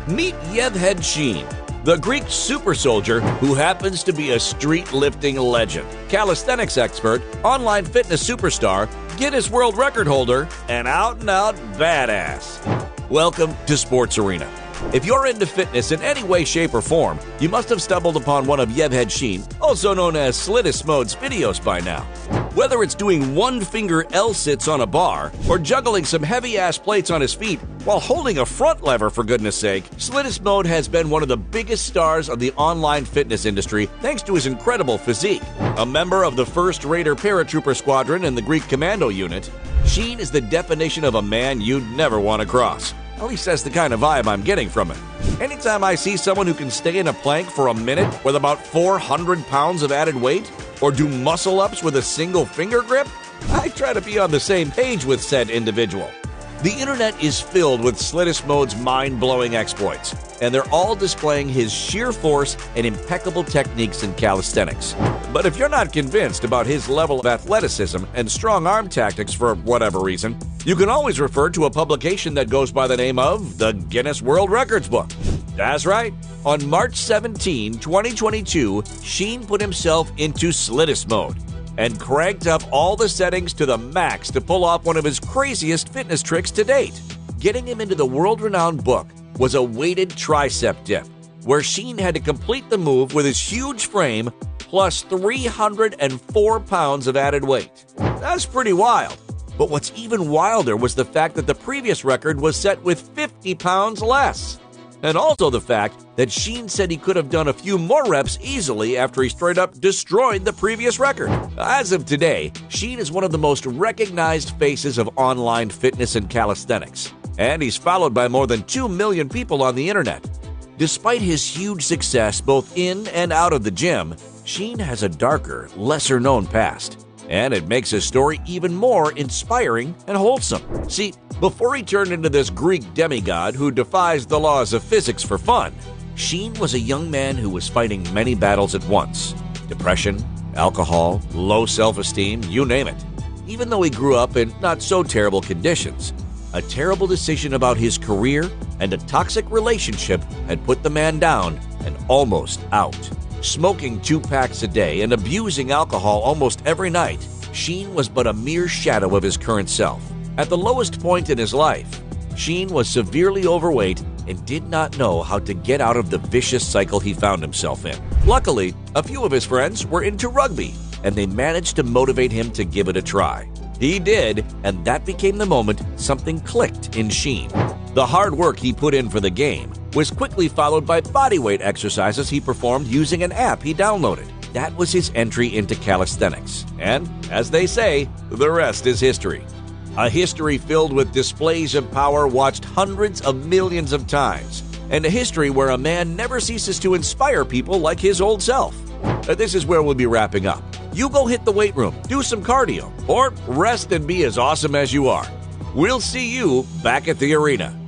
Meet Yevhen Sheen, the Greek super soldier who happens to be a street lifting legend, calisthenics expert, online fitness superstar, Guinness World Record holder, and out-and-out badass. Welcome to Sports Arena. If you're into fitness in any way, shape, or form, you must have stumbled upon one of Yevhen Sheen, also known as Slidismode's videos by now. Whether it's doing one-finger L-sits on a bar or juggling some heavy-ass plates on his feet while holding a front lever, for goodness sake, Slidismode has been one of the biggest stars of the online fitness industry thanks to his incredible physique. A member of the 1st Raider Paratrooper Squadron and the Greek Commando Unit, Sheen is the definition of a man you'd never want to cross. At least that's the kind of vibe I'm getting from it. Anytime I see someone who can stay in a plank for a minute with about 400 pounds of added weight, or do muscle-ups with a single finger grip, I try to be on the same page with said individual. The internet is filled with Slidismode's mind-blowing exploits, and they're all displaying his sheer force and impeccable techniques in calisthenics. But if you're not convinced about his level of athleticism and strong arm tactics for whatever reason, you can always refer to a publication that goes by the name of the Guinness World Records book. That's right. On March 17, 2022, Sheen put himself into Slidismode and cranked up all the settings to the max to pull off one of his craziest fitness tricks to date. Getting him into the world-renowned book was a weighted tricep dip, where Sheen had to complete the move with his huge frame plus 304 pounds of added weight. That's pretty wild. But what's even wilder was the fact that the previous record was set with 50 pounds less. And also the fact that Sheen said he could have done a few more reps easily after he straight up destroyed the previous record. As of today, Sheen is one of the most recognized faces of online fitness and calisthenics, and he's followed by more than 2 million people on the internet. Despite his huge success both in and out of the gym, Sheen has a darker, lesser-known past, and it makes his story even more inspiring and wholesome. See, before he turned into this Greek demigod who defies the laws of physics for fun, Sheen was a young man who was fighting many battles at once. Depression, alcohol, low self-esteem, you name it. Even though he grew up in not-so-terrible conditions, a terrible decision about his career and a toxic relationship had put the man down and almost out. Smoking 2 packs a day and abusing alcohol almost every night, Sheen was but a mere shadow of his current self. At the lowest point in his life, Sheen was severely overweight and did not know how to get out of the vicious cycle he found himself in. Luckily, a few of his friends were into rugby, and they managed to motivate him to give it a try. He did, and that became the moment something clicked in Sheen. The hard work he put in for the game was quickly followed by bodyweight exercises he performed using an app he downloaded. That was his entry into calisthenics. And, as they say, the rest is history. A history filled with displays of power watched hundreds of millions of times, and a history where a man never ceases to inspire people like his old self. This is where we'll be wrapping up. You go hit the weight room, do some cardio, or rest and be as awesome as you are. We'll see you back at the arena.